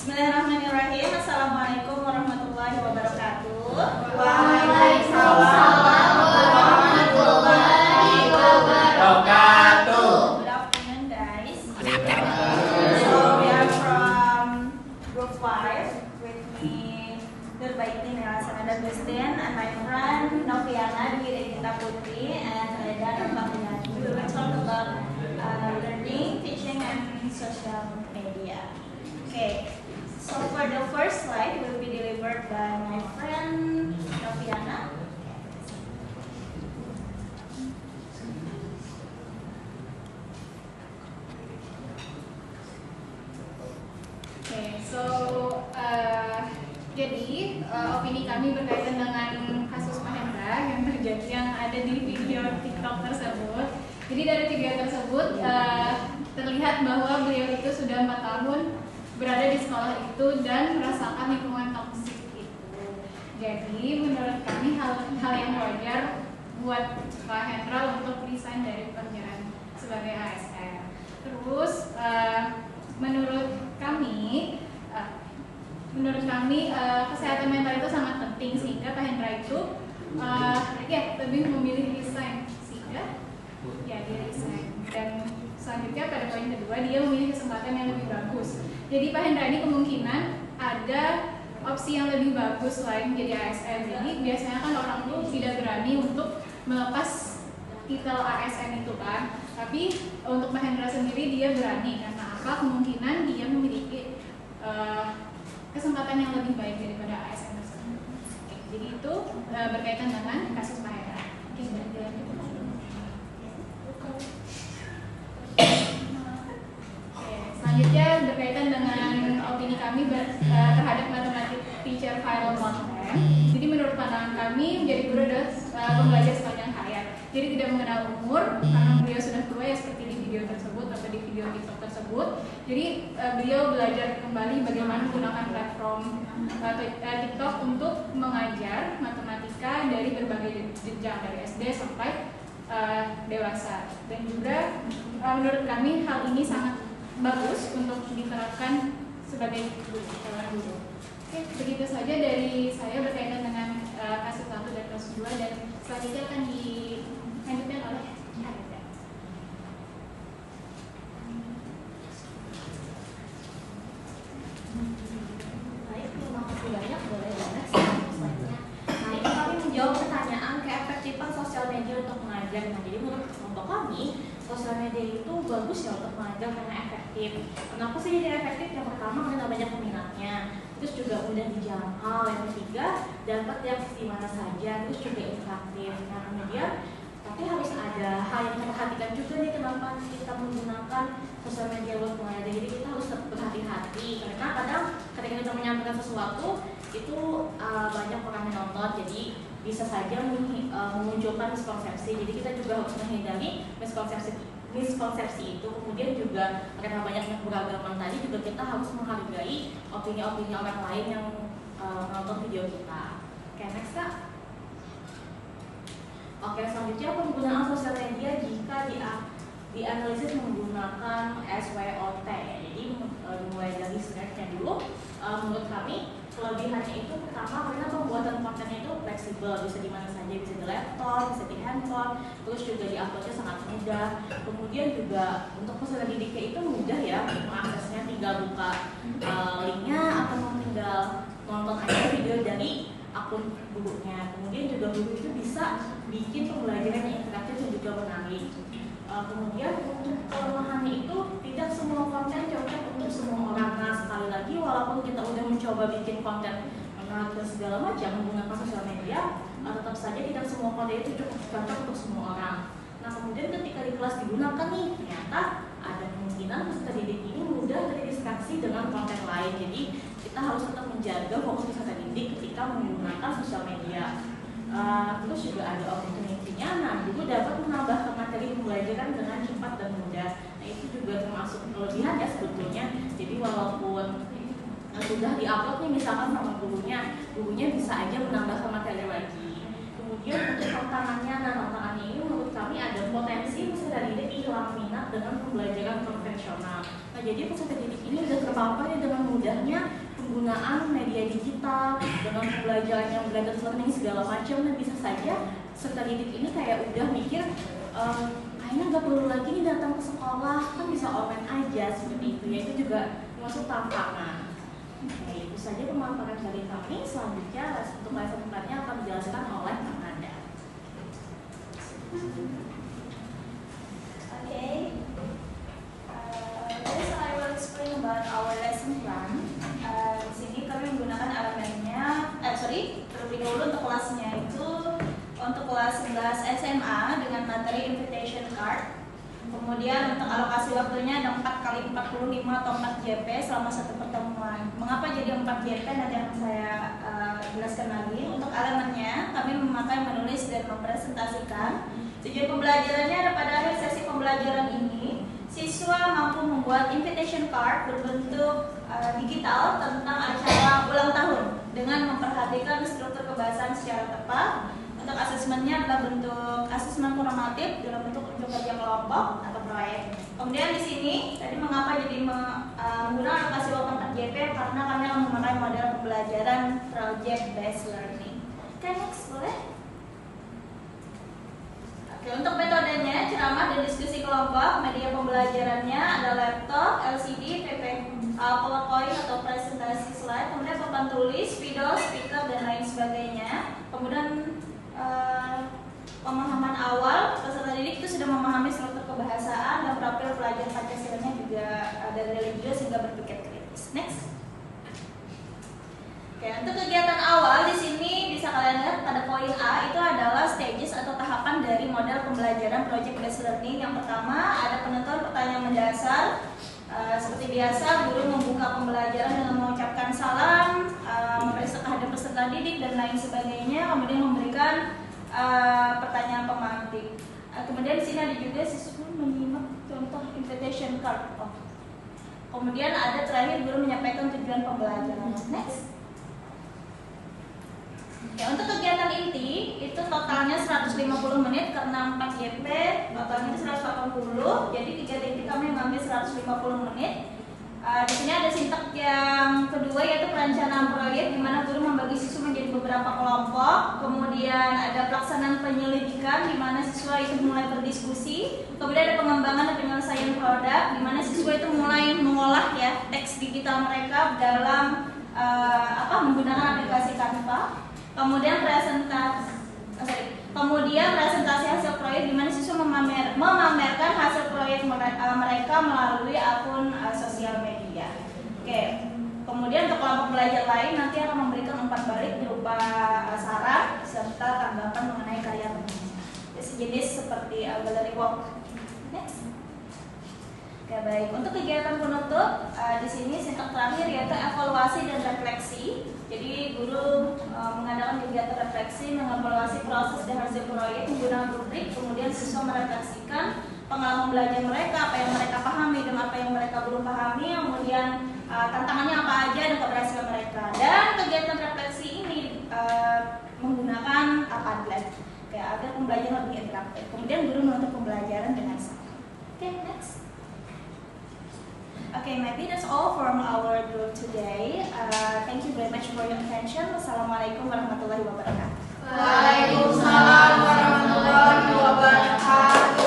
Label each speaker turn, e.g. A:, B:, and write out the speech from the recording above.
A: Bismillahirrahmanirrahim. Assalamualaikum warahmatullahi wabarakatuh.
B: Waalaikumsalam warahmatullahi wabarakatuh.
A: Good afternoon, guys. So we are from Group 5 with me, Nurbaitin Elsa Agustin, and my friend Noviana Dwi Regina Putri, and Aida Fabian. We will talk about learning, teaching, and social media. Okay. So for the first slide will be delivered by my friend Noviana.
B: Okay, so jadi opini kami berkaitan dengan kasus Pak Hendra yang ada di video TikTok tersebut. Jadi dari video tersebut terlihat bahwa beliau itu sudah 4 tahun berada di sekolah itu dan merasakan lingkungan toksik itu. Jadi menurut kami hal yang wajar buat Pak Hendra untuk resign dari pekerjaan sebagai ASN. Terus menurut kami kesehatan mental itu sangat penting sehingga Pak Hendra itu lebih memilih resign sehingga dia resign. Dan selanjutnya pada poin kedua dia memilih kesempatan yang lebih bagus. Jadi Pak Hendra ini kemungkinan ada opsi yang lebih bagus selain jadi ASN. Jadi biasanya kan orang tuh tidak berani untuk melepas titel ASN itu kan. Tapi untuk Pak Hendra sendiri dia berani karena apa? Kemungkinan dia memiliki kesempatan yang lebih baik daripada ASN tersebut. Oke, jadi itu berkaitan dengan kasus Pak Hendra. Oke, selanjutnya berkaitan dengan opini kami terhadap matematik teacher viral content. Jadi menurut pandangan kami menjadi guru adalah pembelajar sepanjang hayat. Jadi tidak mengenal umur karena beliau sudah tua ya seperti di video tersebut atau di video TikTok tersebut. Jadi beliau belajar kembali bagaimana menggunakan platform TikTok untuk mengajar matematika dari berbagai jenjang dari SD sampai dewasa. Dan juga menurut kami hal ini sangat bagus untuk diterapkan sebagai guru. Oke, begitu saja dari saya berkaitan dengan kasus 1 dan kasus 2 dan selanjutnya akan dilanjutkan oleh Aida.
C: Baik, terima kasih banyak. Boleh banget slide-nya. Nah, ini kami menjawab pertanyaan keefektifan sosial media untuk mengajar. Nah, jadi menurut kelompok kami, sosial media itu bagus ya untuk mengajar karena efektif. Kenapa sih jadi efektif? Yang pertama karena banyak peminatnya, terus juga mudah dijangkau. Yang ketiga dapat diakses di mana saja, terus juga interaktif. Nah, kemudian tapi harus ada hal yang kita perhatikan juga nih kenapa kita menggunakan sosial media buat mengajar. Jadi kita harus berhati-hati karena kadang ketika kita menyampaikan sesuatu itu banyak orang yang nonton, jadi bisa saja memunculkan miskonsepsi. Jadi kita juga harus menghindari miskonsepsi itu. Kemudian juga karena banyaknya beragaman tadi juga kita harus menghargai opini-opini orang lain yang menonton video kita. Oke, next Kak. Oke, selanjutnya penggunaan sosial media jika dianalisis menggunakan SWOT. Jadi dimulai dari slide-nya dulu. Menurut kami kelebihannya itu pertama karena pembuatan kontennya itu fleksibel, bisa di mana saja, bisa di laptop, bisa di handphone, terus juga di-uploadnya sangat mudah. Kemudian juga untuk peserta didiknya itu mudah ya mengaksesnya, tinggal buka linknya atau tinggal nonton aja video dari akun gurunya. Kemudian juga guru itu bisa bikin pembelajaran yang interaktif dan juga menarik. Kemudian untuk kelemahannya itu tidak semua konten cocok untuk semua orang. Nah, sekali lagi walaupun kita udah mencoba bikin konten menarik dan segala macam menggunakan sosial media, tetap saja tidak semua konten itu cukup cocok untuk semua orang. Nah, kemudian ketika di kelas digunakan nih, ternyata ada kemungkinan peserta didik ini mudah terdistraksi dengan konten lain. Jadi kita harus tetap menjaga fokus peserta didik ketika menggunakan sosial media. Terus juga ada opportunity-nya. Nah, guru dapat menambahkan materi pembelajaran dengan cepat dan mudah. Nah, itu juga termasuk kelebihan ya sebetulnya. Jadi walaupun sudah di-upload nih misalkan sama gurunya bisa aja menambahkan materi lagi. Kemudian untuk tantangannya, tantangannya ini menurut kami ada potensi peserta didik hilang minat dengan pembelajaran konvensional. Nah, jadi peserta didik ini sudah terpapar ya dengan mudahnya penggunaan media digital, dengan pembelajaran yang blended learning segala macam, dan bisa saja peserta didik ini kayak udah mikir kayaknya nggak perlu lagi nih datang ke sekolah, kan bisa online aja seperti itu ya, itu juga masuk tantangan. Oke, itu saja pemaparan dari kami. Selanjutnya untuk lesson plan-nya akan dijelaskan oleh Kak Nanda.
A: Okay. This I will explain about our lesson plan. Di sini kami menggunakan elemennya, terlebih dahulu untuk kelasnya itu untuk kelas 11 SMA dengan materi invitation card. Kemudian untuk alokasi waktunya ada 4 x 45 atau 4 JP selama satu pertemuan. Mengapa jadi 4 JP nanti akan saya jelaskan lagi. Untuk elemennya kami memakai menulis dan mempresentasikan. Tujuan pembelajarannya ada pada akhir sesi pembelajaran ini siswa mampu membuat invitation card berbentuk digital tentang acara ulang tahun dengan memperhatikan struktur kebahasaan secara tepat. Untuk asesmennya adalah bentuk asesmen formatif dalam bentuk unjuk kerja kelompok atau proyek. Kemudian di sini tadi mengapa jadi menggunakan alokasi waktu 4 JP, karena kami akan memakai model pembelajaran project based learning. Oke, next boleh. Oke, untuk metodenya ceramah dan diskusi kelompok. Media pembelajarannya ada laptop, LCD, PowerPoint atau presentasi slide, kemudian papan tulis, video, speaker dan lain sebagainya. Kemudian pemahaman awal, peserta didik itu sudah memahami struktur kebahasaan dan profil pelajar Pancasilanya juga dari religius hingga berpikir kritis. Next. Oke, untuk kegiatan awal di sini bisa kalian lihat pada poin A itu adalah stages atau tahapan dari model pembelajaran project based learning. Yang pertama ada penentuan pertanyaan mendasar. Seperti biasa, guru membuka pembelajaran dengan mengucapkan salam, memeriksa kehadiran peserta didik dan lain sebagainya, kemudian memberikan pertanyaan pemantik. Kemudian di sini ada juga siswa menyimak contoh invitation card. Kemudian ada terakhir guru menyampaikan tujuan pembelajaran. Next. Ya, untuk kegiatan inti itu totalnya 150 menit karena 4 JP, totalnya itu 180. Jadi kegiatan inti kami mengambil 150 menit. Di sini ada sintak yang kedua yaitu perencanaan proyek, di mana guru membagi siswa menjadi beberapa kelompok. Kemudian ada pelaksanaan penyelidikan, di mana siswa itu mulai berdiskusi. Kemudian ada pengembangan dan penyelesaian produk, di mana siswa itu mulai mengolah ya teks digital mereka dalam menggunakan aplikasi Canva. Kemudian presentasi hasil proyek, di mana siswa memamerkan hasil proyek mereka melalui akun sosial media. Oke. Kemudian untuk kelompok belajar lain nanti akan memberikan umpan balik berupa saran serta tanggapan mengenai karya temannya. Sejenis seperti gallery walk. Next. Oke, baik. Untuk kegiatan penutup di sini sintak terakhir yaitu evaluasi dan refleksi. Jadi guru mengadakan kegiatan refleksi, mengevaluasi proses dan hasil proyek menggunakan rubrik, kemudian siswa merefleksikan pengalaman belajar mereka, apa yang mereka pahami dan apa yang mereka belum pahami, kemudian tantangannya apa aja dan keberhasilan mereka. Dan kegiatan refleksi ini menggunakan Padlet agar pembelajaran lebih interaktif. Kemudian guru menutup pembelajaran dengan saran. Oke, next. Okay, maybe that's all from our group today. Thank you very much for your attention. Wassalamualaikum warahmatullahi wabarakatuh.
D: Waalaikumsalam warahmatullahi wabarakatuh.